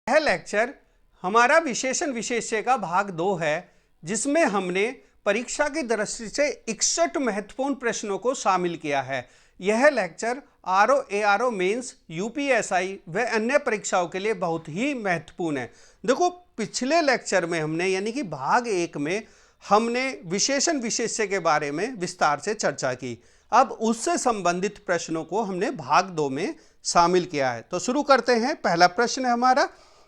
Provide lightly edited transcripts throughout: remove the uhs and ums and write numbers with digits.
यह लेक्चर हमारा विशेषण विशेष्य का भाग 2 है, जिसमें हमने परीक्षा की दृष्टि से 61 महत्वपूर्ण प्रश्नों को शामिल किया है। यह lecture RO ARO mains UPSI व अन्य परीक्षाओं के लिए बहुत ही महत्वपूर्ण है। देखो, पिछले लेक्चर में हमने यानी कि भाग 1 में हमने विशेषण विशेष्य के बारे में विस्तार से चर्चा की। अब उससे संबंधित प्रश्नों को हमने भाग 2 में शामिल किया है। तो शुरू करते हैं। पहला प्रश्न है हमारा,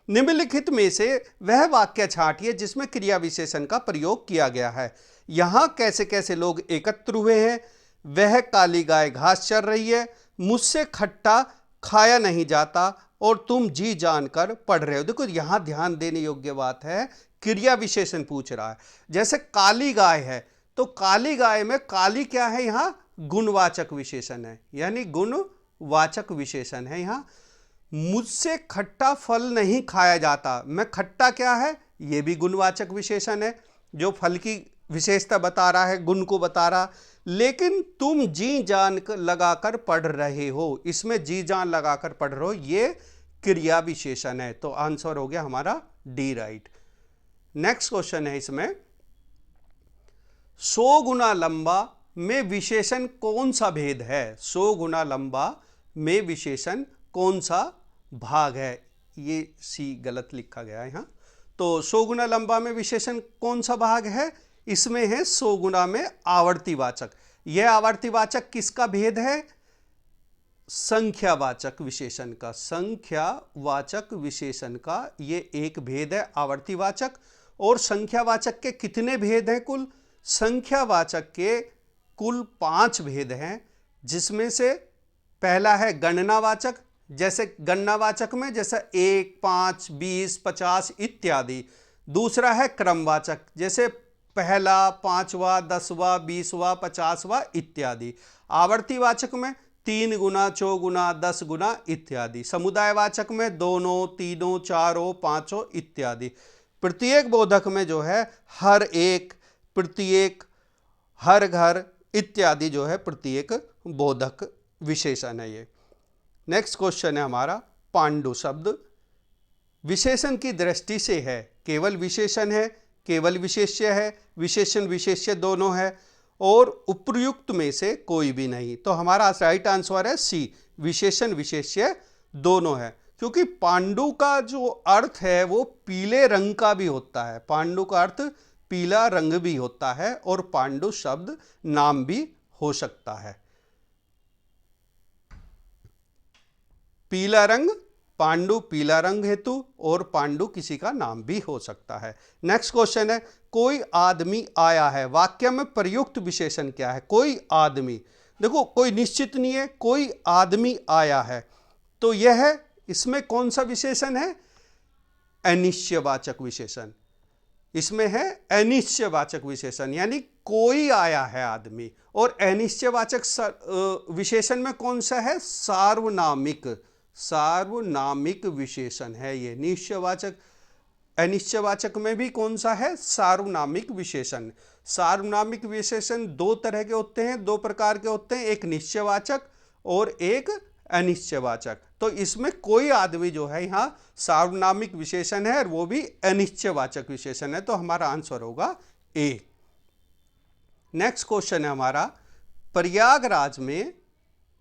निम्नलिखित में से वह वाक्य छांटिए जिसमें क्रिया विशेषण का प्रयोग किया गया है। यहां कैसे कैसे लोग एकत्र हुए हैं। वह काली गाय घास चर रही है, मुझसे खट्टा खाया नहीं जाता और तुम जी जानकर पढ़ रहे हो। देखो, यहां ध्यान देने योग्य बात है, क्रिया विशेषण पूछ रहा है। जैसे काली गाय है तो काली गाय में काली क्या है, यहां गुणवाचक विशेषण है, यानी गुणवाचक विशेषण है। यहां मुझसे खट्टा फल नहीं खाया जाता, मैं खट्टा क्या है, यह भी गुणवाचक विशेषण है जो फल की विशेषता बता रहा है, गुण को बता रहा। लेकिन तुम जी जान लगाकर पढ़ रहे हो, इसमें जी जान लगाकर पढ़ रहे हो, ये क्रिया विशेषण है। तो आंसर हो गया हमारा डी, राइट। नेक्स्ट क्वेश्चन है इसमें, 100 गुना लंबा में विशेषण कौन सा भेद है। 100 गुना लंबा में विशेषण कौन सा भाग है। ये सी गलत लिखा गया है यहाँ। तो 100 गुना लंबा में विशेषण कौन सा भाग है, इसमें है 100 गुना में आवर्तीवाचक। यह आवर्तीवाचक किसका भेद है, संख्यावाचक विशेषण का। संख्यावाचक विशेषण का ये एक भेद है, आवर्तीवाचक। और संख्यावाचक के कितने भेद हैं कुल, संख्यावाचक के कुल 5 भेद हैं, जिसमें से पहला है गणनावाचक। जैसे गणनावाचक में जैसे 1, 5, 20, 50 इत्यादि। दूसरा है क्रमवाचक, जैसे पहला, 5वां, 10वां, 20वां, 50वां इत्यादि। आवर्तीवाचक में 3 गुना, 4 गुना, 10 गुना इत्यादि। समुदायवाचक में दोनों, तीनों, चारों, पांचों इत्यादि। प्रत्येक बोधक में जो है हर एक, प्रत्येक, हर घर इत्यादि जो है प्रत्येक बोधक विशेषण है ये। नेक्स्ट क्वेश्चन है हमारा, पांडु शब्द विशेषण की दृष्टि से है, केवल विशेषण है, केवल विशेष्य है, विशेषण विशेष्य दोनों है, और उपर्युक्त में से कोई भी नहीं। तो हमारा राइट आंसर है सी, विशेषण विशेष्य दोनों है। क्योंकि पांडु का जो अर्थ है वो पीले रंग का भी होता है, पांडु का अर्थ पीला रंग भी होता है, और पांडु शब्द नाम भी हो सकता है। पीला रंग, पांडु पीला रंग हेतु, और पांडु किसी का नाम भी हो सकता है। नेक्स्ट क्वेश्चन है, कोई आदमी आया है। वाक्य में प्रयुक्त विशेषण क्या है, कोई आदमी। देखो, कोई निश्चित नहीं है, कोई आदमी आया है, तो यह है, इसमें कौन सा विशेषण है, अनिश्चयवाचक विशेषण। इसमें है अनिश्चयवाचक विशेषण, यानी कोई आया है आदमी। और अनिश्चयवाचक विशेषण में कौन सा है, सार्वनामिक, सार्वनामिक विशेषण है ये। निश्चयवाचक, अनिश्चयवाचक में भी कौन सा है, सार्वनामिक विशेषण। सार्वनामिक विशेषण 2 तरह के होते हैं, 2 प्रकार के होते हैं, एक निश्चयवाचक और एक अनिश्चयवाचक। तो इसमें कोई आदमी जो है यहाँ सार्वनामिक विशेषण है, और वो भी अनिश्चयवाचक विशेषण है। तो हमारा आंसर होगा ए। नेक्स्ट क्वेश्चन है हमारा,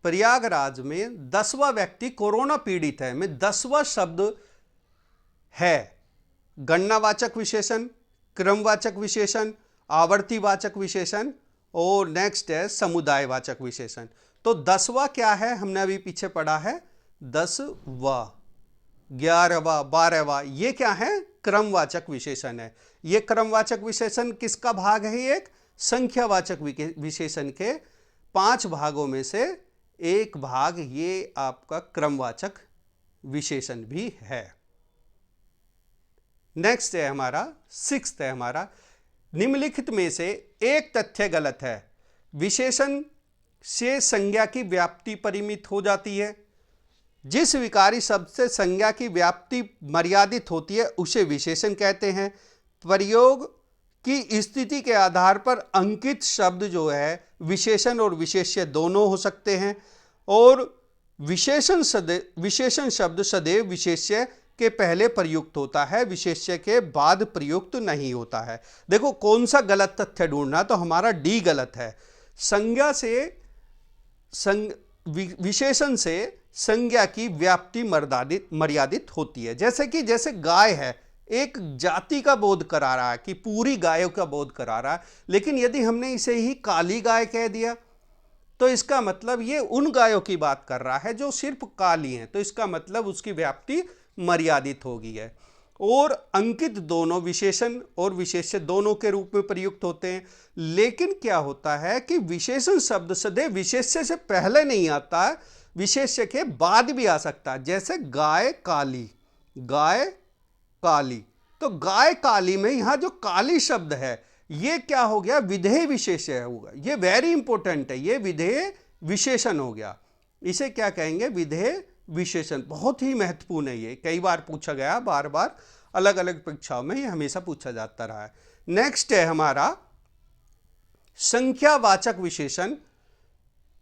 प्रयागराज में 10वां व्यक्ति कोरोना पीड़ित है में 10वां शब्द है गणनावाचक विशेषण, क्रमवाचक विशेषण, आवर्तीवाचक विशेषण, और नेक्स्ट है समुदायवाचक विशेषण। तो 10वां क्या है, हमने अभी पीछे पढ़ा है 10वां, 11वां, 12वां, ये क्या है, क्रमवाचक विशेषण है। ये क्रमवाचक विशेषण किसका भाग है, एक संख्यावाचक विशेषण के 5 भागों में से एक भाग ये आपका क्रमवाचक विशेषण भी है। नेक्स्ट है हमारा 6th है हमारा, निम्नलिखित में से एक तथ्य गलत है। विशेषण से संज्ञा की व्याप्ति परिमित हो जाती है। जिस विकारी शब्द से संज्ञा की व्याप्ति मर्यादित होती है उसे विशेषण कहते हैं। प्रयोग की स्थिति के आधार पर अंकित शब्द जो है विशेषण और विशेष्य दोनों हो सकते हैं, और विशेषण शब्द सदैव विशेष्य के पहले प्रयुक्त होता है, विशेष्य के बाद प्रयुक्त नहीं होता है। देखो कौन सा गलत तथ्य ढूंढना, तो हमारा डी गलत है। संज्ञा से विशेषण से संज्ञा की व्याप्ति मर्यादित होती है। जैसे गाय है, एक जाति का बोध करा रहा है कि पूरी गायों का बोध करा रहा है, लेकिन यदि हमने इसे ही काली गाय कह दिया तो इसका मतलब ये उन गायों की बात कर रहा है जो सिर्फ काली हैं, तो इसका मतलब उसकी व्याप्ति मर्यादित हो गई है। और अंकित दोनों विशेषण और विशेष्य दोनों के रूप में प्रयुक्त होते हैं, लेकिन क्या होता है कि विशेषण शब्द सदैव विशेष्य से पहले नहीं आता है, विशेष्य के बाद भी आ सकता है। जैसे गाय काली, गाय काली, तो गाय काली में यहां जो काली शब्द है ये क्या हो गया, विधेय विशेष्य होगा। ये वेरी इंपॉर्टेंट है, ये विधेय विशेषण हो गया। इसे क्या कहेंगे, विधेय विशेषण। बहुत ही महत्वपूर्ण है, ये कई बार पूछा गया, बार बार अलग अलग परीक्षाओं में ये हमेशा पूछा जाता रहा है। नेक्स्ट है हमारा संख्यावाचक विशेषण।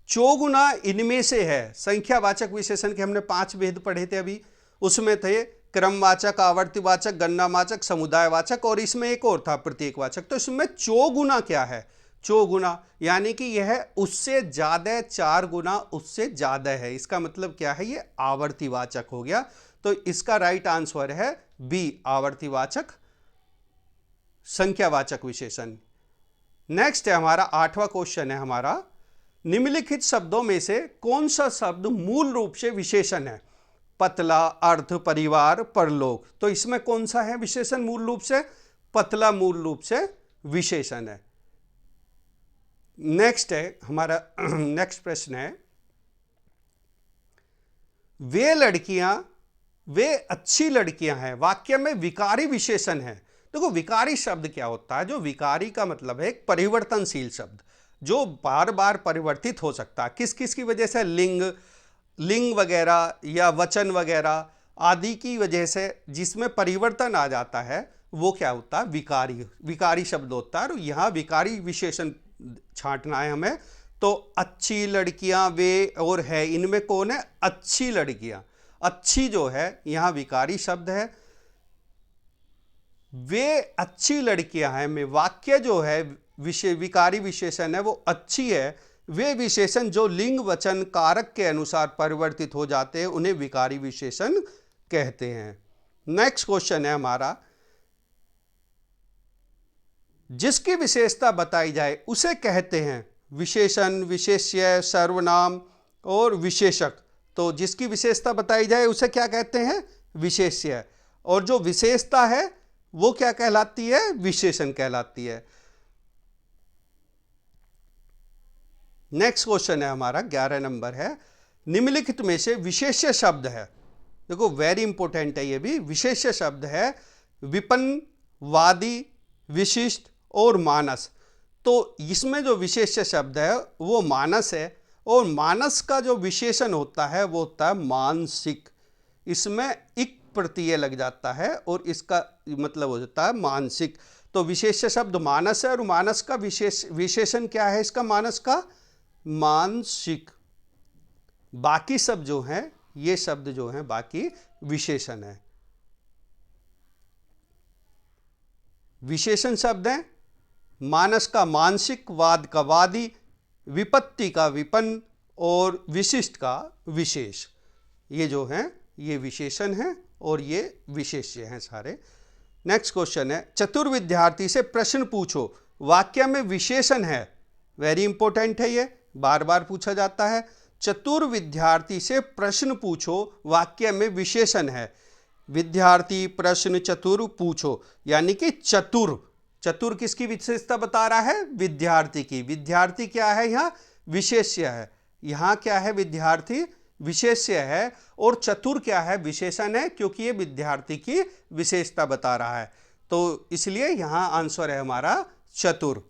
चौगुना इनमें से है। संख्यावाचक विशेषण के हमने 5 भेद पढ़े थे अभी, उसमें थे क्रमवाचक, आवर्तीवाचक, गणनावाचक, समुदायवाचक, और इसमें एक और था प्रतीकवाचक। तो इसमें चौगुना क्या है, चौगुना यानी कि यह उससे ज्यादा, 4 गुना उससे ज्यादा है। इसका मतलब क्या है, ये आवर्तीवाचक हो गया। तो इसका राइट आंसर है बी, आवर्तीवाचक संख्यावाचक विशेषण। नेक्स्ट है हमारा 8वां क्वेश्चन है हमारा, निम्नलिखित शब्दों में से कौन सा शब्द मूल रूप से विशेषण है। पतला, अर्ध, परिवार, परलोक। तो इसमें कौन सा है विशेषण मूल रूप से, पतला मूल रूप से विशेषण है। नेक्स्ट है हमारा नेक्स्ट प्रश्न है, वे लड़कियां वे अच्छी लड़कियां हैं वाक्य में विकारी विशेषण है। देखो विकारी शब्द क्या होता है, जो विकारी का मतलब है एक परिवर्तनशील शब्द जो बार बार परिवर्तित हो सकता है। किस किस की वजह से, लिंग वगैरह या वचन वगैरह आदि की वजह से जिसमें परिवर्तन आ जाता है वो क्या होता है, विकारी शब्द होता है। और यहाँ विकारी विशेषण छांटना है हमें। तो अच्छी लड़कियां वे और है, इनमें कौन है, अच्छी लड़कियां। अच्छी जो है यहाँ विकारी शब्द है, वे अच्छी लड़कियां हैं में वाक्य जो है विकारी विशेषण है वो अच्छी है। वे विशेषण जो लिंग वचन कारक के अनुसार परिवर्तित हो जाते हैं उन्हें विकारी विशेषण कहते हैं। नेक्स्ट क्वेश्चन है हमारा, जिसकी विशेषता बताई जाए उसे कहते हैं विशेषण, विशेष्य, सर्वनाम और विशेषक। तो जिसकी विशेषता बताई जाए उसे क्या कहते हैं, विशेष्य, और जो विशेषता है वो क्या कहलाती है, विशेषण कहलाती है। नेक्स्ट क्वेश्चन है हमारा 11 नंबर है, निम्नलिखित में से विशेष्य शब्द है। देखो वेरी इंपॉर्टेंट है ये भी, विशेष्य शब्द है विपन्न, वादी, विशिष्ट और मानस। तो इसमें जो विशेष्य शब्द है वो मानस है, और मानस का जो विशेषण होता है वो होता है मानसिक। इसमें इक प्रत्यय लग जाता है और इसका मतलब हो जाता है मानसिक। तो विशेष्य शब्द मानस है, और मानस का विशेषण क्या है इसका, मानस का मानसिक। बाकी सब जो हैं ये शब्द जो हैं बाकी विशेषण है। विशेषण शब्द है मानस का मानसिक, वाद का वादी, विपत्ति का विपन्न और विशिष्ट का विशेष। ये जो हैं ये विशेषण हैं और ये विशेष्य हैं सारे। नेक्स्ट क्वेश्चन है, चतुर विद्यार्थी से प्रश्न पूछो वाक्य में विशेषण है। वेरी इंपॉर्टेंट है, ये बार बार पूछा जाता है। चतुर विद्यार्थी से प्रश्न पूछो वाक्य में विशेषण है। विद्यार्थी, प्रश्न, चतुर, पूछो, यानी कि चतुर। चतुर किसकी विशेषता बता रहा है, विद्यार्थी की। विद्यार्थी क्या है यहाँ, विशेष्य है। यहाँ क्या है, विद्यार्थी विशेष्य है, और चतुर क्या है, विशेषण है, क्योंकि ये विद्यार्थी की विशेषता बता रहा है। तो इसलिए यहाँ आंसर है हमारा चतुर।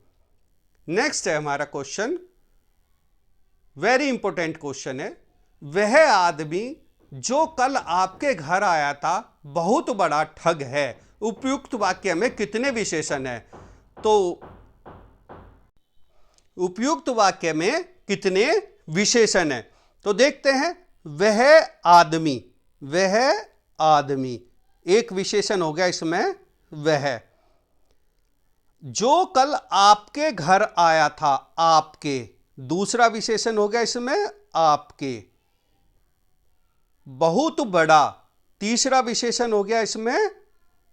नेक्स्ट है हमारा क्वेश्चन, वेरी इंपॉर्टेंट क्वेश्चन है, वह आदमी जो कल आपके घर आया था बहुत बड़ा ठग है। उपयुक्त वाक्य में कितने विशेषण है, तो उपयुक्त वाक्य में कितने विशेषण है। तो देखते हैं, वह आदमी, वह आदमी, एक विशेषण हो गया इसमें वह। जो कल आपके घर आया था, आपके, दूसरा विशेषण हो गया इसमें आपके। बहुत बड़ा, तीसरा विशेषण हो गया इसमें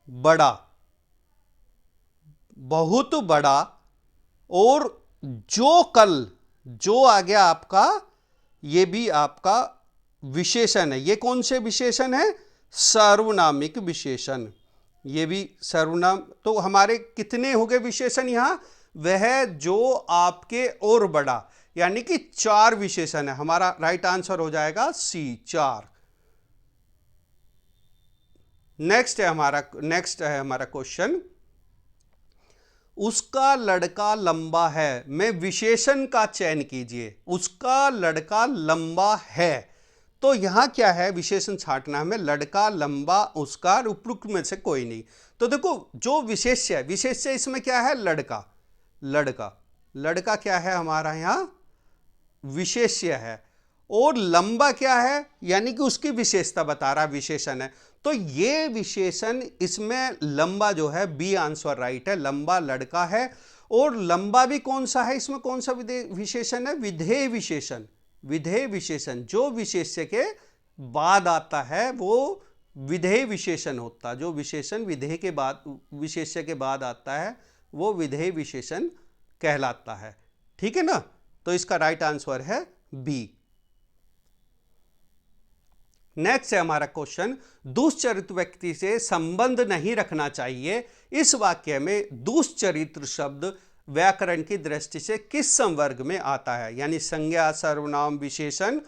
बड़ा, बहुत बड़ा। और जो कल, जो आ गया आपका, ये भी आपका विशेषण है। ये कौन से विशेषण है? सार्वनामिक विशेषण। ये भी सर्वनाम। तो हमारे कितने हो गए विशेषण यहां? वह, जो, आपके और बड़ा, यानी कि 4 विशेषण है। हमारा राइट आंसर हो जाएगा सी, 4। नेक्स्ट है हमारा क्वेश्चन, उसका लड़का लंबा है, में विशेषण का चयन कीजिए। उसका लड़का लंबा है, तो यहां क्या है? विशेषण छांटना हमें। लड़का, लंबा, उसका, उपयुक्त में से कोई नहीं। तो देखो, जो विशेष्य है, विशेष्य इसमें क्या है? लड़का। लड़का, लड़का क्या है हमारा यहां? विशेष्य है। और लंबा क्या है? यानी कि उसकी विशेषता बता रहा विशेषण है। तो ये विशेषण, इसमें लंबा जो है, बी आंसर राइट है। लंबा लड़का है। और लंबा भी कौन सा है? इसमें कौन सा विशेषण है? विधेय विशेषण। विधेय विशेषण, जो विशेष्य के बाद आता है वो विधेय विशेषण होता। जो विशेषण विधेय के बाद, विशेष्य के बाद आता है, वो विधेय विशेषण कहलाता है। ठीक है ना? तो इसका राइट आंसर है बी। नेक्स्ट है हमारा क्वेश्चन, दुष्चरित्र व्यक्ति से संबंध नहीं रखना चाहिए। इस वाक्य में दुष्चरित्र शब्द व्याकरण की दृष्टि से किस संवर्ग में आता है? यानी संज्ञा, सर्वनाम, विशेषण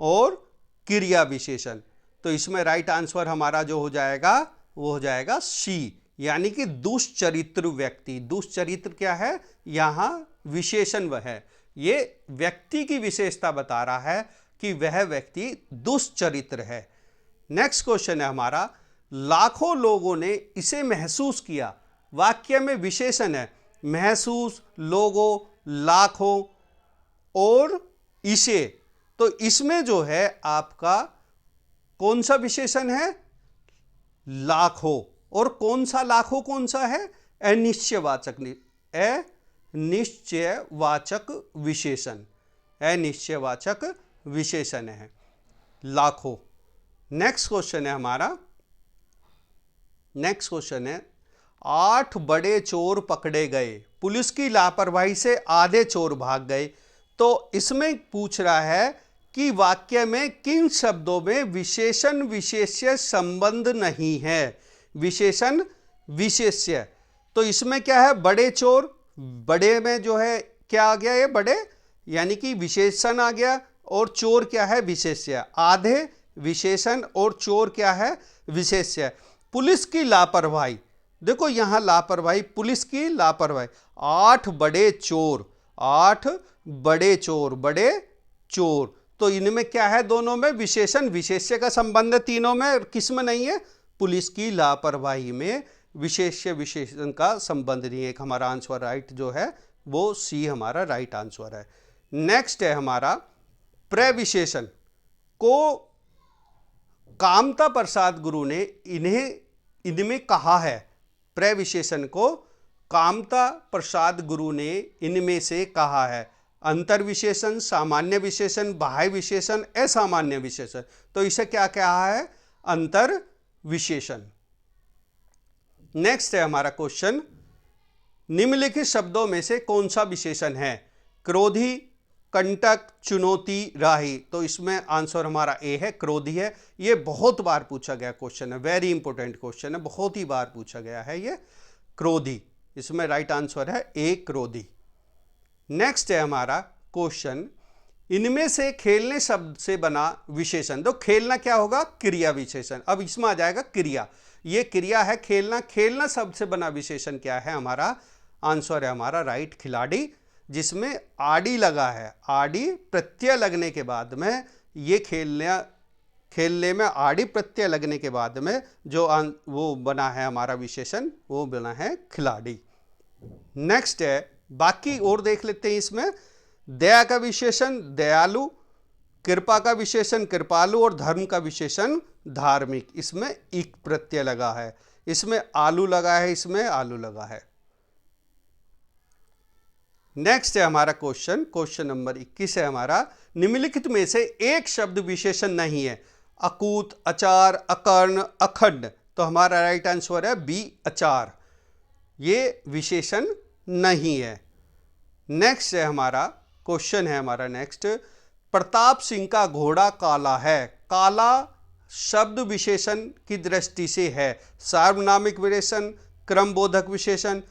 और क्रिया विशेषण। तो इसमें राइट आंसर हमारा जो हो जाएगा, वो हो जाएगा सी, यानी कि दुष्चरित्र व्यक्ति। दुष्चरित्र क्या है? यहां विशेषण वह है। ये व्यक्ति की विशेषता बता रहा है कि वह व्यक्ति दुष्चरित्र है। नेक्स्ट क्वेश्चन है हमारा, लाखों लोगों ने इसे महसूस किया। वाक्य में विशेषण है महसूस, लोगों, लाखों और इसे। तो इसमें जो है आपका कौन सा विशेषण है? लाखों। और कौन सा लाखों कौन सा है? अनिश्चयवाचक, अनिश्चयवाचक विशेषण। अनिश्चयवाचक विशेषण है लाखों। नेक्स्ट क्वेश्चन है हमारा, नेक्स्ट क्वेश्चन है, 8 बड़े चोर पकड़े गए, पुलिस की लापरवाही से आधे चोर भाग गए। तो इसमें पूछ रहा है कि वाक्य में किन शब्दों में विशेषण विशेष्य संबंध नहीं है? विशेषण विशेष्य। तो इसमें क्या है? बड़े चोर। बड़े में जो है क्या आ गया? ये बड़े, यानी कि विशेषण आ गया। और चोर क्या है? विशेष्य। आधे विशेषण और चोर क्या है? विशेष्य। पुलिस की लापरवाही, देखो यहां लापरवाही, पुलिस की लापरवाही। 8 बड़े चोर, 8 बड़े चोर, बड़े चोर। तो इनमें क्या है? दोनों में विशेषण विशेष्य का संबंध है, तीनों में। किस में नहीं है? पुलिस की लापरवाही में विशेष्य विशेषण का संबंध नहीं है। हमारा आंसर राइट जो है वो सी हमारा राइट आंसर है। नेक्स्ट है हमारा, प्रविशेषण को कामता प्रसाद गुरु ने इनमें कहा है। प्रविशेषण को कामता प्रसाद गुरु ने इनमें से कहा है। अंतर विशेषण, सामान्य विशेषण, बाह्य विशेषण, असामान्य विशेषण। तो इसे क्या कहा है? अंतर विशेषण। नेक्स्ट है हमारा क्वेश्चन, निम्नलिखित शब्दों में से कौन सा विशेषण है? क्रोधी, कंटक, चुनौती, राही। तो इसमें आंसर हमारा ए है, क्रोधी है। ये बहुत बार पूछा गया क्वेश्चन है, वेरी इंपॉर्टेंट क्वेश्चन है, बहुत ही बार पूछा गया है ये क्रोधी। इसमें राइट आंसर है ए, क्रोधी। नेक्स्ट है हमारा क्वेश्चन, इनमें से खेलने शब्द से बना विशेषण। तो खेलना क्या होगा? क्रिया विशेषण। अब इसमें आ जाएगा क्रिया, ये क्रिया है खेलना। खेलना शब्द से बना विशेषण क्या है? हमारा आंसर है हमारा राइट, खिलाड़ी, जिसमें आड़ी लगा है। आड़ी प्रत्यय लगने के बाद में ये खेलने में आड़ी प्रत्यय लगने के बाद में जो वो बना है हमारा विशेषण, वो बना है खिलाड़ी। नेक्स्ट है, बाकी और देख लेते हैं। इसमें दया का विशेषण दयालु, कृपा का विशेषण कृपालु और धर्म का विशेषण धार्मिक। इसमें इक प्रत्यय लगा है, इसमें आलू लगा है, इसमें आलू लगा है। नेक्स्ट है हमारा क्वेश्चन नंबर 21 है हमारा, निम्नलिखित में से एक शब्द विशेषण नहीं है। अकूत, अचार, अकर्ण, अखंड। तो हमारा राइट आंसर है बी, अचार। ये विशेषण नहीं है। नेक्स्ट है हमारा क्वेश्चन है हमारा नेक्स्ट, प्रताप सिंह का घोड़ा काला है। काला शब्द विशेषण की दृष्टि से है सार्वनामिक विशेषण, क्रमबोधक विशेषण,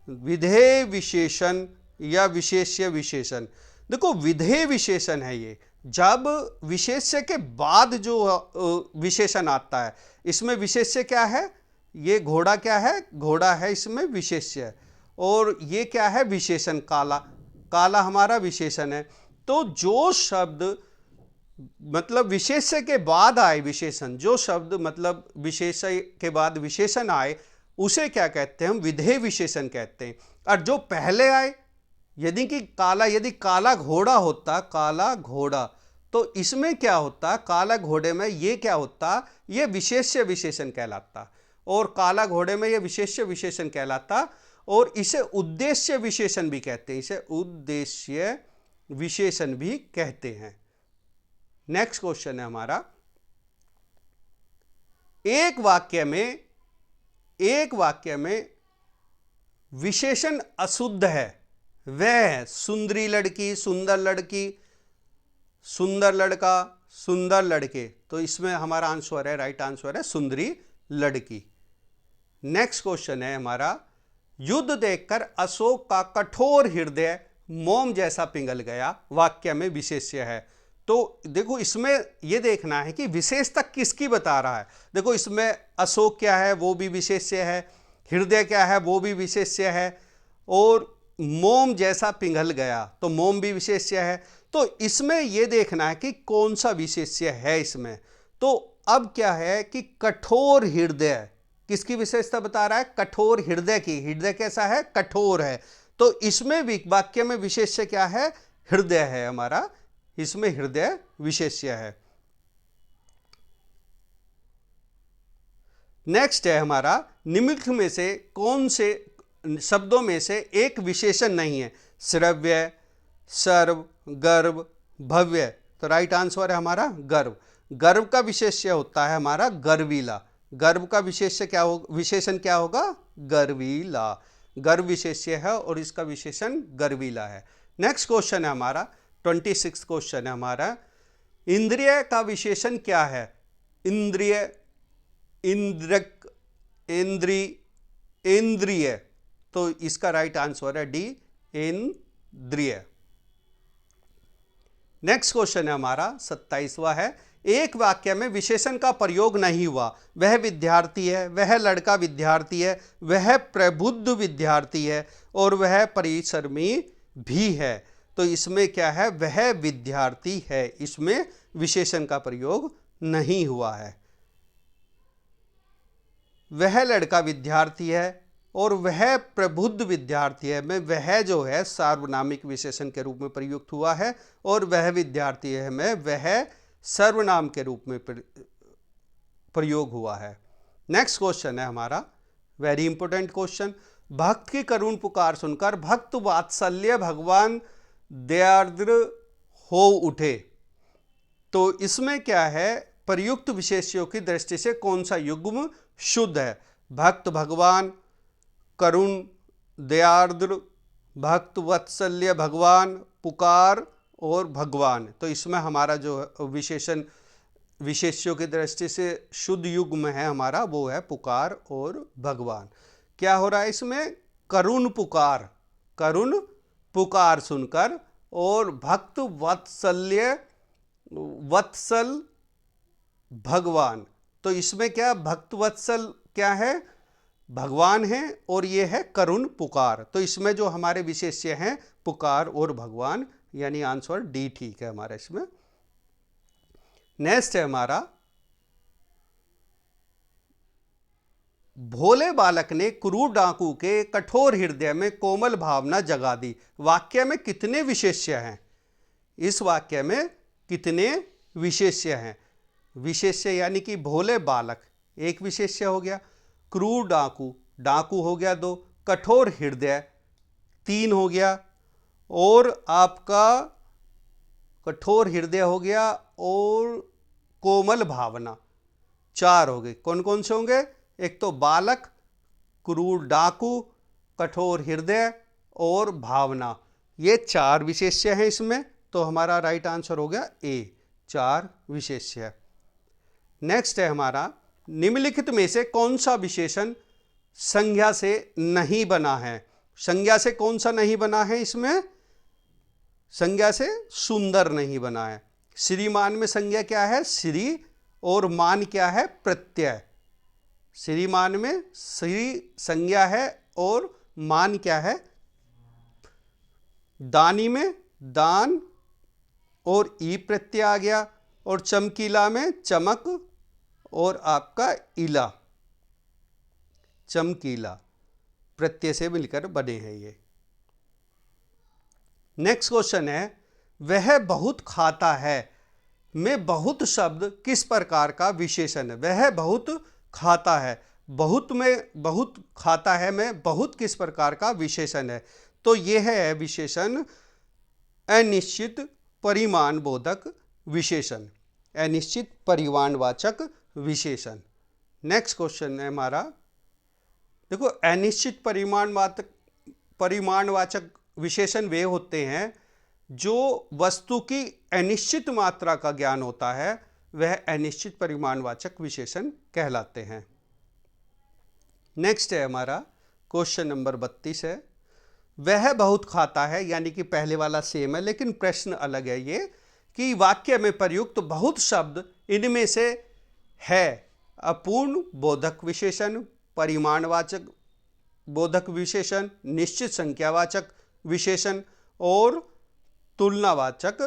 विधेय विशेषण या विशेष्य विशेषण। देखो विधेय विशेषण है ये, जब विशेष्य के बाद जो विशेषण आता है। इसमें विशेष्य क्या है, ये घोड़ा क्या है, घोड़ा है, इसमें विशेष्य। और ये क्या है, विशेषण काला, काला हमारा विशेषण है। तो जो शब्द मतलब विशेष्य के बाद आए विशेषण, जो शब्द मतलब विशेष्य के बाद विशेषण आए उसे क्या कहते हैं, हम विधेय विशेषण कहते हैं। और जो पहले आए, यदि काला घोड़ा होता, काला घोड़ा, तो इसमें क्या होता, काला घोड़े में ये क्या होता, ये विशेष्य विशेषण कहलाता। और काला घोड़े में ये विशेष्य विशेषण कहलाता। और इसे उद्देश्य विशेषण भी कहते हैं, इसे उद्देश्य विशेषण भी कहते हैं। नेक्स्ट क्वेश्चन है हमारा, एक वाक्य में विशेषण अशुद्ध है, वह है सुंदरी लड़की, सुंदर लड़की, सुंदर लड़का, सुंदर लड़के। तो इसमें हमारा आंसर है, राइट आंसर है सुंदरी लड़की। नेक्स्ट क्वेश्चन है हमारा, युद्ध देखकर अशोक का कठोर हृदय मोम जैसा पिघल गया, वाक्य में विशेष्य है। तो देखो इसमें यह देखना है कि विशेषता किसकी बता रहा है। देखो इसमें अशोक क्या है, वो भी विशेष्य है, हृदय क्या है, वो भी विशेष्य है, और मोम जैसा पिघल गया, तो मोम भी विशेष्य है। तो इसमें यह देखना है कि कौन सा विशेष्य है इसमें। तो अब क्या है कि कठोर हृदय किसकी विशेषता बता रहा है, कठोर हृदय की। हृदय कैसा है, कठोर है। तो इसमें भी वाक्य में विशेष्य क्या है, हृदय है हमारा, इसमें हृदय विशेष्य है। नेक्स्ट है हमारा, निम्नलिखित में से कौन से शब्दों में से एक विशेषण नहीं है, श्रव्य, सर्व, गर्व, भव्य। तो राइट आंसर है हमारा गर्व। गर्व का विशेष्य होता है हमारा गर्वीला। गर्व का विशेष्य क्या होगा, विशेषण क्या होगा, गर्वीला। गर्व विशेष्य है और इसका विशेषण गर्वीला है। नेक्स्ट क्वेश्चन है हमारा 26 क्वेश्चन है हमारा, इंद्रिय का विशेषण क्या है। इंद्रिय, इंद्रक, इंद्रिय। तो इसका राइट आंसर है डी, इंद्रिय। नेक्स्ट क्वेश्चन है हमारा 27वां है, एक वाक्य में विशेषण का प्रयोग नहीं हुआ, वह विद्यार्थी है, वह लड़का विद्यार्थी है, वह प्रबुद्ध विद्यार्थी है, और वह परिश्रमी भी है। तो इसमें क्या है, वह विद्यार्थी है, इसमें विशेषण का प्रयोग नहीं हुआ है। वह लड़का विद्यार्थी है और वह प्रबुद्ध विद्यार्थी है में वह जो है सार्वनामिक विशेषण के रूप में प्रयुक्त हुआ है, और वह विद्यार्थी है में वह सर्वनाम के रूप में प्रयोग हुआ है। नेक्स्ट क्वेश्चन है हमारा वेरी इंपॉर्टेंट क्वेश्चन, भक्त की करुण पुकार सुनकर भक्त वात्सल्य भगवान दयार्द्र हो उठे। तो इसमें क्या है, प्रयुक्त विशेष्यों की दृष्टि से कौन सा युग्म शुद्ध है, भक्त भगवान, करुण दयार्द्र, भक्त वत्सल्य भगवान, पुकार और भगवान। तो इसमें हमारा जो विशेषण विशेष्यों की दृष्टि से शुद्ध युग्म है हमारा, वो है पुकार और भगवान। क्या हो रहा है इसमें, करुण पुकार सुनकर, और भक्त वत्सल्य वत्सल भगवान। तो इसमें क्या, भक्त वत्सल क्या है, भगवान है, और ये है करुण पुकार। तो इसमें जो हमारे विशेष्य हैं पुकार और भगवान, यानी आंसर डी ठीक है हमारा इसमें। नेक्स्ट है हमारा, भोले बालक ने क्रूर डाकू के कठोर हृदय में कोमल भावना जगा दी, वाक्य में कितने विशेष्य हैं, इस वाक्य में कितने विशेष्य हैं। विशेष्य यानी कि भोले बालक एक विशेष्य हो गया, क्रूर डाकू, डाकू हो गया 2, कठोर हृदय 3 हो गया, और आपका कठोर हृदय हो गया और कोमल भावना 4 हो गए। कौन कौन से होंगे? एक तो बालक, क्रूर डाकू, कठोर हृदय और भावना, ये 4 विशेष्य हैं इसमें। तो हमारा राइट आंसर हो गया ए, 4 विशेष्य। नेक्स्ट है हमारा, निम्नलिखित में से कौन सा विशेषण संज्ञा से नहीं बना है? संज्ञा से कौन सा नहीं बना है इसमें? संज्ञा से सुंदर नहीं बना है। श्रीमान में संज्ञा क्या है? श्री, और मान क्या है? प्रत्यय। श्रीमान में श्री संज्ञा है और मान क्या है? दानी में दान और ई प्रत्यय आ गया, और चमकीला में चमक और आपका इला, चमकीला प्रत्यय से मिलकर बने हैं ये। नेक्स्ट क्वेश्चन है, वह बहुत खाता है में बहुत शब्द किस प्रकार का विशेषण है? वह बहुत खाता है, बहुत में बहुत खाता है में बहुत किस प्रकार का विशेषण है? तो यह है विशेषण अनिश्चित परिमाण बोधक विशेषण, अनिश्चित परिमाणवाचक विशेषण। नेक्स्ट क्वेश्चन है हमारा, देखो अनिश्चित परिमाणवाचक विशेषण वे होते हैं जो वस्तु की अनिश्चित मात्रा का ज्ञान होता है, वह अनिश्चित परिमाणवाचक विशेषण कहलाते हैं। नेक्स्ट है हमारा क्वेश्चन नंबर 32 है, वह बहुत खाता है, यानी कि पहले वाला सेम है लेकिन प्रश्न अलग है ये, कि वाक्य में प्रयुक्त बहुत शब्द इनमें से है अपूर्ण बोधक विशेषण, परिमाणवाचक बोधक विशेषण, निश्चित संख्यावाचक विशेषण और तुलनावाचक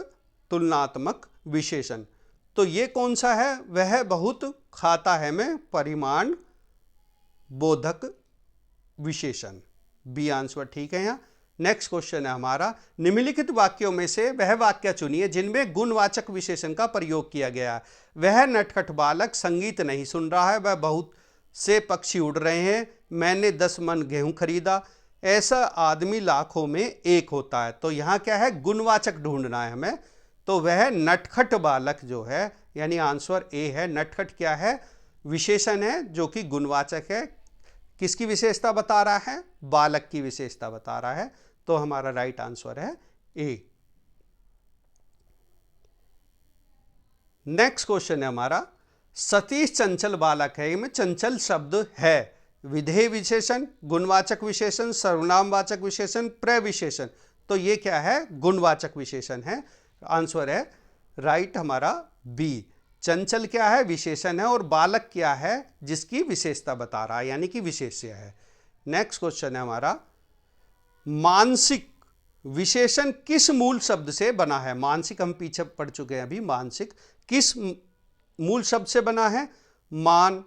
तुलनात्मक विशेषण। तो ये कौन सा है? वह बहुत खाता है में परिमाण बोधक विशेषण, बी आंसर ठीक है यहाँ। नेक्स्ट क्वेश्चन है हमारा, निम्नलिखित वाक्यों में से वह वाक्य चुनिए जिनमें गुणवाचक विशेषण का प्रयोग किया गया है। वह नटखट बालक संगीत नहीं सुन रहा है, वह बहुत से पक्षी उड़ रहे हैं, मैंने 10 मन गेहूं खरीदा, ऐसा आदमी लाखों में एक होता है। तो यहाँ क्या है? गुणवाचक ढूंढना है हमें। तो वह नटखट बालक जो है, यानी आंसर ए है। नटखट क्या है? विशेषण है जो कि गुणवाचक है। किसकी विशेषता बता रहा है? बालक की विशेषता बता रहा है। तो हमारा राइट आंसर है ए। नेक्स्ट क्वेश्चन है हमारा, सतीश चंचल बालक है, इनमें चंचल शब्द है, विधेय विशेषण, गुणवाचक विशेषण, सर्वनामवाचक विशेषण, प्रविशेषण। तो ये क्या है? गुणवाचक विशेषण है। आंसर है राइट हमारा बी। चंचल क्या है? विशेषण है, और बालक क्या है? जिसकी विशेषता बता रहा है, यानी कि विशेष्य है। नेक्स्ट क्वेश्चन है हमारा, मानसिक विशेषण किस मूल शब्द से बना है? मानसिक हम पीछे पढ़ चुके हैं अभी। मानसिक किस मूल शब्द से बना है? मान,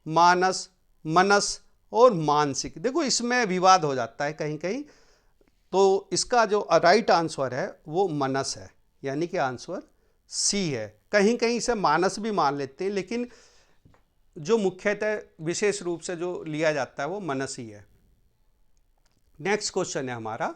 मानस, मनस और मानसिक। देखो इसमें विवाद हो जाता है कहीं कहीं, तो इसका जो राइट आंसर है वो मनस है, यानी कि आंसर सी है। कहीं कहीं से मानस भी मान लेते हैं, लेकिन जो मुख्यतः विशेष रूप से जो लिया जाता है वो मनस ही है। नेक्स्ट क्वेश्चन है हमारा,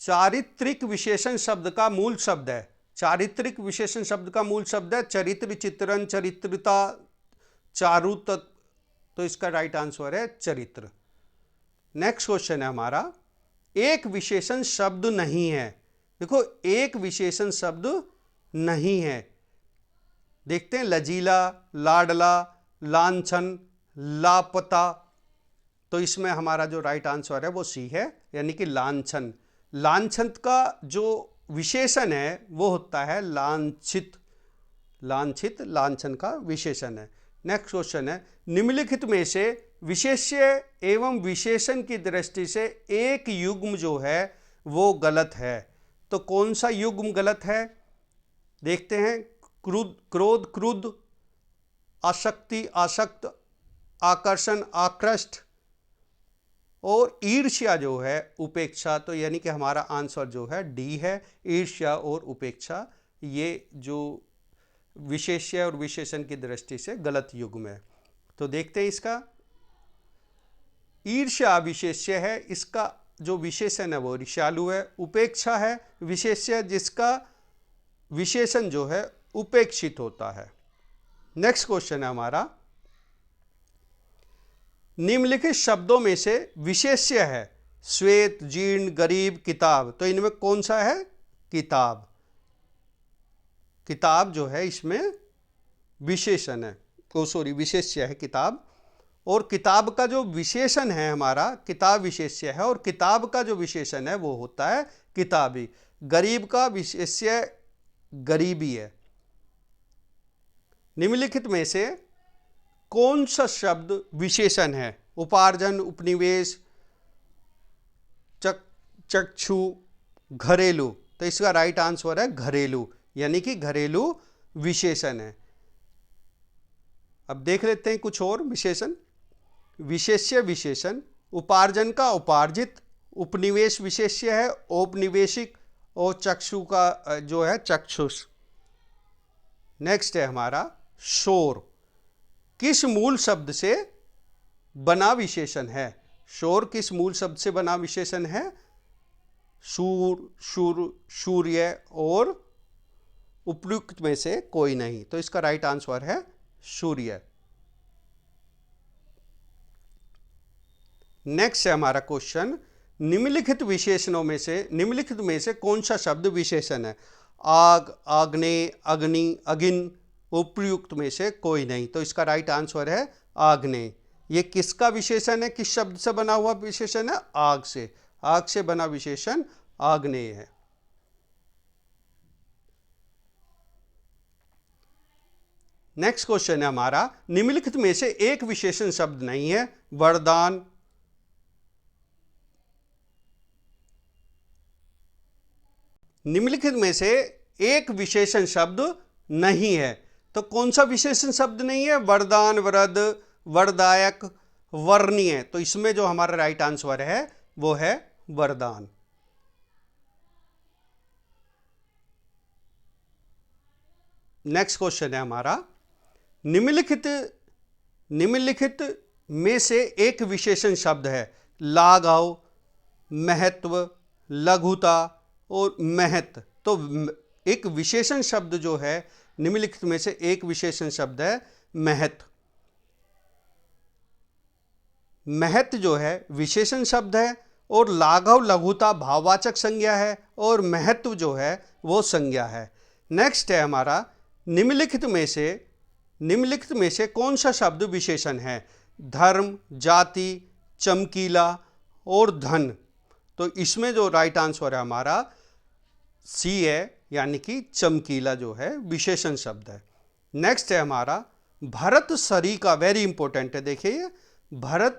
चारित्रिक विशेषण शब्द का मूल शब्द है। चारित्रिक विशेषण शब्द का मूल शब्द है चरित्र, चित्रण, चरित्रता, चारुत। तो इसका राइट आंसर है चरित्र। नेक्स्ट क्वेश्चन है हमारा, एक विशेषण शब्द नहीं है। देखो एक विशेषण शब्द नहीं है। देखते हैं, लजीला, लाडला, लांछन, लापता। तो इसमें हमारा जो राइट आंसर है वो सी है, यानी कि लांछन। लांछन का जो विशेषण है वो होता है लांछित। लांछित लांछन का विशेषण है। नेक्स्ट क्वेश्चन है, निम्नलिखित में से विशेष्य एवं विशेषण की दृष्टि से एक युग्म जो है वो गलत है। तो कौन सा युग्म गलत है? देखते हैं, क्रोध, क्रुद्ध, आसक्ति, आसक्त, आकर्षण, आकृष्ट, और ईर्ष्या जो है उपेक्षा, तो यानी कि हमारा आंसर जो है डी है, ईर्ष्या और उपेक्षा, ये जो विशेष्य और विशेषण की दृष्टि से गलत युग्म है। तो देखते हैं इसका। ईर्ष्या विशेष्य है, इसका जो विशेषण है वो ईर्ष्यालु है। उपेक्षा है विशेष्य जिसका विशेषण जो है उपेक्षित होता है। नेक्स्ट क्वेश्चन है हमारा, निम्नलिखित शब्दों में से विशेष्य है श्वेत, जीर्ण, गरीब, किताब, तो इनमें कौन सा है? किताब। किताब जो है इसमें विशेषण है, विशेष्य है किताब। और किताब का जो विशेषण है हमारा, किताब विशेष्य है, और किताब का जो विशेषण है वो होता है किताबी। गरीब का विशेष्य गरीबी है। निम्नलिखित में से कौन सा शब्द विशेषण है? उपार्जन, उपनिवेश, चक्षु, घरेलू, तो इसका राइट आंसर है घरेलू, यानी कि घरेलू विशेषण है। अब देख लेते हैं कुछ और विशेषण। विशेष्य विशेषण, उपार्जन का उपार्जित, उपनिवेश विशेष्य है औपनिवेशिक, और चक्षु का जो है चक्षुष। नेक्स्ट है हमारा शोर, किस मूल शब्द से बना विशेषण है? शोर किस मूल शब्द से बना विशेषण है? शूर, शूर, सूर्य और उपयुक्त में से कोई नहीं, तो इसका राइट आंसर है सूर्य। नेक्स्ट है हमारा क्वेश्चन, निम्नलिखित विशेषणों में से, निम्नलिखित में से कौन सा शब्द विशेषण है? आग, आग्नेय, अग्नि, अगिन, उपयुक्त में से कोई नहीं, तो इसका राइट आंसर है आग्नेय। ये किसका विशेषण है? किस शब्द से बना हुआ विशेषण है? आग से। आग से बना विशेषण आग्नेय है। नेक्स्ट क्वेश्चन है हमारा, निम्नलिखित में से एक विशेषण शब्द नहीं है। वरदान, निम्नलिखित में से एक विशेषण शब्द नहीं है, तो कौन सा विशेषण शब्द नहीं है? वरदान, वरद, वरदायक, वर्णीय, तो इसमें जो हमारा राइट आंसर है वो है वरदान। नेक्स्ट क्वेश्चन है हमारा, निम्नलिखित में से एक विशेषण शब्द है। लाघव, महत्व, लघुता और महत्व, तो एक विशेषण शब्द जो है निम्नलिखित में से एक विशेषण शब्द है महत्व। महत्व जो है विशेषण शब्द है, और लाघव, लघुता भाववाचक संज्ञा है, और महत्व जो है वो संज्ञा है। नेक्स्ट है हमारा, निम्नलिखित में से कौन सा शब्द विशेषण है? धर्म, जाति, चमकीला और धन, तो इसमें जो राइट आंसर है हमारा सी है, यानी कि चमकीला जो है विशेषण शब्द है। नेक्स्ट है हमारा भरत सरीका, वेरी इंपॉर्टेंट है, देखिए भरत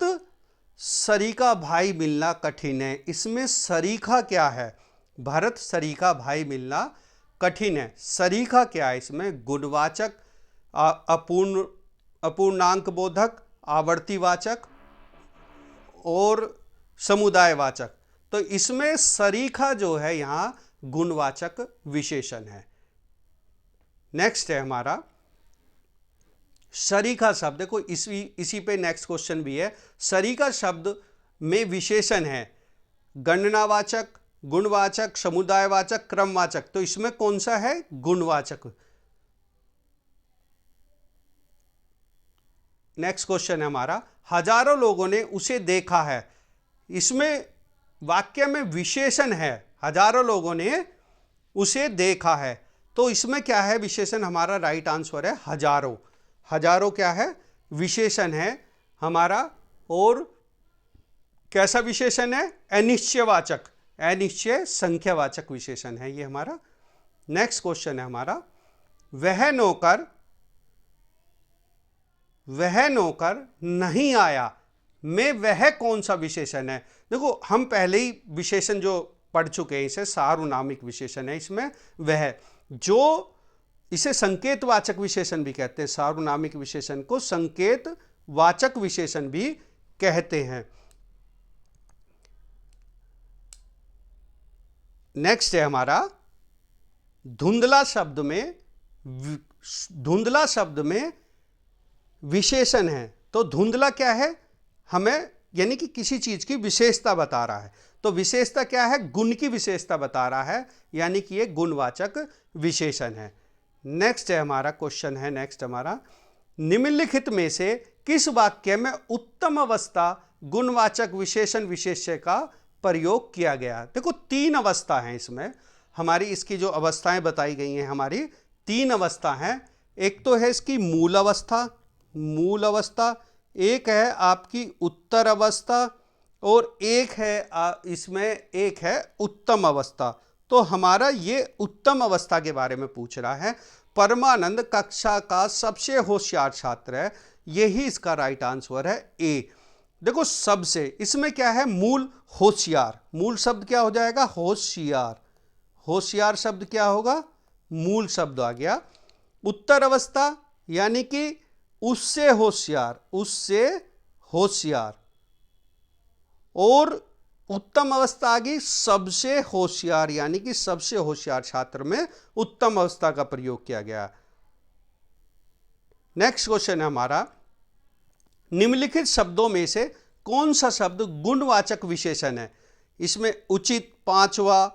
सरीका भाई मिलना कठिन है, इसमें सरीखा क्या है? भरत सरीका भाई मिलना कठिन है, सरीखा क्या है? इसमें गुणवाचक, अपूर्णांक बोधक, आवर्तीवाचक और समुदायवाचक, तो इसमें सरीखा जो है यहां गुणवाचक विशेषण है। नेक्स्ट है हमारा सरीखा शब्द, देखो इसी पे नेक्स्ट क्वेश्चन भी है। सरीखा शब्द में विशेषण है गणनावाचक, गुणवाचक, समुदायवाचक, क्रमवाचक, तो इसमें कौन सा है? गुणवाचक। नेक्स्ट क्वेश्चन है हमारा, हजारों लोगों ने उसे देखा है, इसमें वाक्य में विशेषण है हजारों लोगों ने उसे देखा है, तो इसमें क्या है विशेषण? हमारा राइट आंसर है हजारों। हजारों क्या है? विशेषण है हमारा, और कैसा विशेषण है? अनिश्चयवाचक, अनिश्चय संख्यावाचक विशेषण है ये हमारा। नेक्स्ट क्वेश्चन है हमारा, वह नौकर नहीं आया में वह कौन सा विशेषण है? देखो हम पहले ही विशेषण जो पढ़ चुके हैं, इसे सार्वनामिक विशेषण है, इसमें वह, जो इसे संकेतवाचक विशेषण भी कहते हैं, सार्वनामिक विशेषण को संकेतवाचक विशेषण भी कहते हैं। नेक्स्ट है हमारा धुंधला शब्द में विशेषण है। तो धुंधला क्या है, हमें यानी कि किसी चीज की विशेषता बता रहा है। तो विशेषता क्या है, गुण की विशेषता बता रहा है, यानी कि ये गुणवाचक विशेषण है। नेक्स्ट है हमारा क्वेश्चन है, नेक्स्ट हमारा निम्नलिखित में से किस वाक्य में उत्तम अवस्था गुणवाचक विशेषण विशेष्य का प्रयोग किया गया। देखो 3 अवस्था है इसमें, हमारी इसकी जो अवस्थाएं बताई गई हैं, हमारी 3 अवस्था हैं। एक तो है इसकी मूल अवस्था, एक है आपकी उत्तर अवस्था, और एक है उत्तम अवस्था। तो हमारा ये उत्तम अवस्था के बारे में पूछ रहा है। परमानंद कक्षा का सबसे होशियार छात्र है, यही इसका राइट आंसर है ए। देखो सबसे, इसमें क्या है, मूल होशियार, मूल शब्द क्या हो जाएगा, होशियार। होशियार शब्द क्या होगा, मूल शब्द आ गया। उत्तर अवस्था यानी कि उससे होशियार, और उत्तम अवस्था आ गई सबसे होशियार, यानी कि सबसे होशियार छात्र में उत्तम अवस्था का प्रयोग किया गया। नेक्स्ट क्वेश्चन है हमारा, निम्नलिखित शब्दों में से कौन सा शब्द गुणवाचक विशेषण है। इसमें उचित 5वां,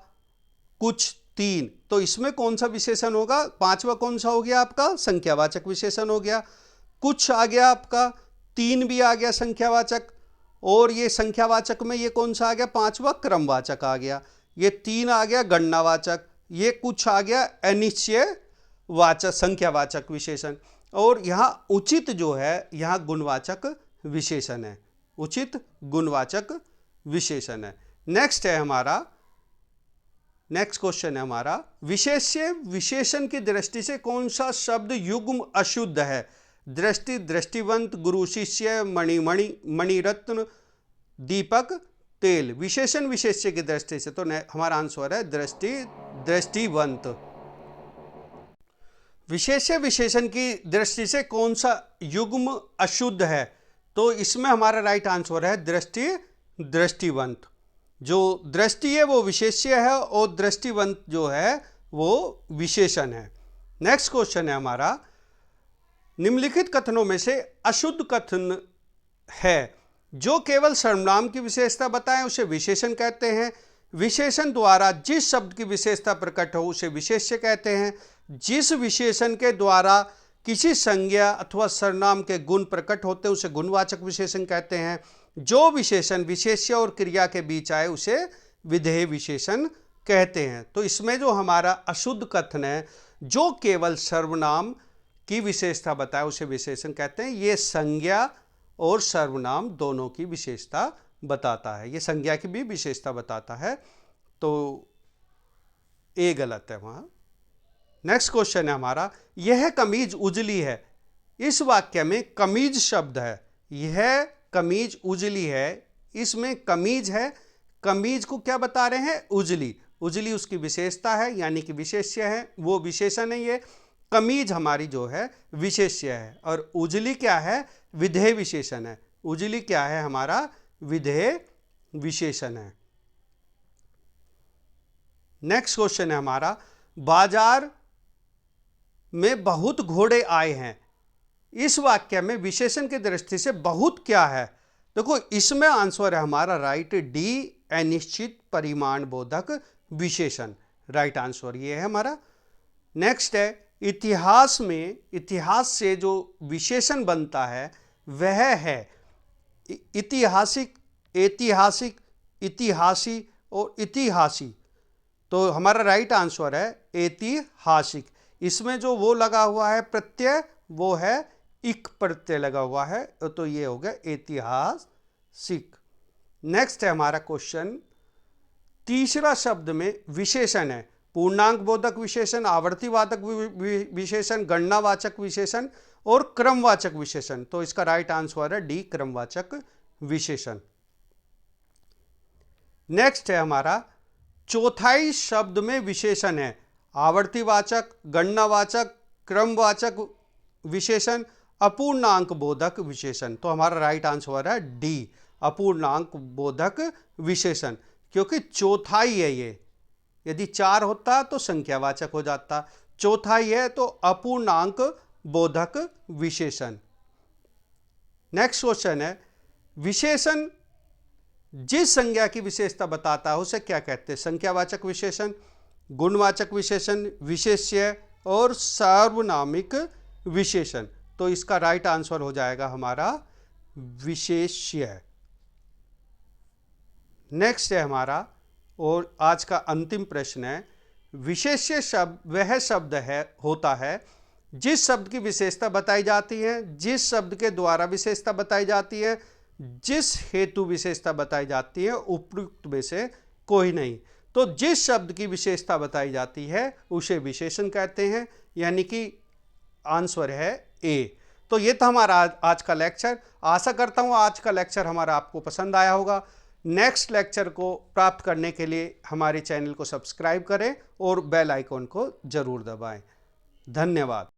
कुछ 3, तो इसमें कौन सा विशेषण होगा, 5वां कौन सा हो गया आपका, संख्यावाचक विशेषण हो गया। कुछ आ गया आपका, 3 भी आ गया संख्यावाचक, और ये संख्यावाचक में ये कौन सा आ गया, 5वां क्रमवाचक आ गया। ये 3 आ गया गणनावाचक, ये कुछ आ गया अनिश्चयवाचक संख्यावाचक विशेषण, और यहाँ उचित जो है यहाँ गुणवाचक विशेषण है, उचित गुणवाचक विशेषण है। नेक्स्ट क्वेश्चन है हमारा, विशेष्य विशेषण की दृष्टि से कौन सा शब्द युग्म अशुद्ध है। दृष्टि, दृष्टिवंत, गुरु शिष्य, मणिरत्न, दीपक, तेल। विशेषण विशेष्य की दृष्टि से तो हमारा आंसर है दृष्टिवंत। विशेष्य विशेषण की दृष्टि से कौन सा युग्म अशुद्ध है, तो इसमें हमारा राइट आंसर है दृष्टिवंत। जो दृष्टि है वो विशेष्य है, और दृष्टिवंत जो है वो विशेषण है। नेक्स्ट क्वेश्चन है हमारा, निम्नलिखित कथनों में से अशुद्ध कथन है जो केवल सर्वनाम की विशेषता बताएं उसे विशेषण कहते हैं। विशेषण द्वारा जिस शब्द की विशेषता प्रकट हो उसे विशेष्य कहते हैं। जिस विशेषण के द्वारा किसी संज्ञा अथवा सर्वनाम के गुण प्रकट होते हैं उसे गुणवाचक विशेषण कहते हैं। जो विशेषण विशेष्य और क्रिया के बीच आए उसे विधेय विशेषण कहते हैं। तो इसमें जो हमारा अशुद्ध कथन है, जो केवल सर्वनाम की विशेषता बताए उसे विशेषण कहते हैं। ये संज्ञा और सर्वनाम दोनों की विशेषता बताता है, ये संज्ञा की भी विशेषता बताता है, तो ए गलत है वहां। नेक्स्ट क्वेश्चन है हमारा, यह कमीज उजली है। इस वाक्य में कमीज शब्द है, यह कमीज उजली है, इसमें कमीज है, कमीज को क्या बता रहे हैं, उजली। उजली उसकी विशेषता है, यानी कि विशेष्य है, वो विशेषण है। ये कमीज हमारी जो है विशेष्य है, और उजली क्या है, विधेय विशेषण है। उजली क्या है, हमारा विधेय विशेषण है। नेक्स्ट क्वेश्चन है हमारा, बाजार में बहुत घोड़े आए हैं। इस वाक्य में विशेषण की दृष्टि से बहुत क्या है। देखो इसमें आंसर है हमारा राइट डी, अनिश्चित परिमाण बोधक विशेषण। राइट आंसर ये है हमारा। नेक्स्ट है, इतिहास में, इतिहास से जो विशेषण बनता है वह है ऐतिहासिक, ऐतिहासिक, इतिहासी और इतिहासी। तो हमारा राइट आंसर है ऐतिहासिक। इसमें जो वो लगा हुआ है प्रत्यय, वो है इक प्रत्यय लगा हुआ है, तो ये हो गया ऐतिहासिक। नेक्स्ट है हमारा क्वेश्चन, तीसरा शब्द में विशेषण है पूर्णांक बोधक विशेषण, आवर्तीवाचक विशेषण, गणनावाचक विशेषण और क्रमवाचक विशेषण। तो इसका राइट आंसर है डी, क्रमवाचक विशेषण। नेक्स्ट है हमारा, चौथाई शब्द में विशेषण है आवर्तीवाचक, गणनावाचक, क्रमवाचक विशेषण, अपूर्णांक बोधक विशेषण। तो हमारा राइट आंसर है डी, अपूर्णांक बोधक विशेषण, क्योंकि चौथाई है ये, यदि 4 होता तो संख्यावाचक हो जाता। चौथा यह तो अपूर्णांक बोधक विशेषण। नेक्स्ट क्वेश्चन है, विशेषण जिस संज्ञा की विशेषता बताता है उसे क्या कहते हैं? संख्यावाचक विशेषण, गुणवाचक विशेषण, विशेष्य और सार्वनामिक विशेषण। तो इसका राइट आंसर हो जाएगा हमारा विशेष्य। नेक्स्ट है हमारा और आज का अंतिम प्रश्न है, विशेष्य शब्द वह शब्द होता है जिस शब्द की विशेषता बताई जाती है, जिस शब्द के द्वारा विशेषता बताई जाती है, जिस हेतु विशेषता बताई जाती है, उपयुक्त में से कोई नहीं। तो जिस शब्द की विशेषता बताई जाती है उसे विशेषण कहते हैं, यानी कि आंसर है ए। तो ये था हमारा आज का लेक्चर। आशा करता हूँ आज का लेक्चर हमारा आपको पसंद आया होगा। नेक्स्ट लेक्चर को प्राप्त करने के लिए हमारे चैनल को सब्सक्राइब करें और बेल आइकॉन को जरूर दबाएं। धन्यवाद।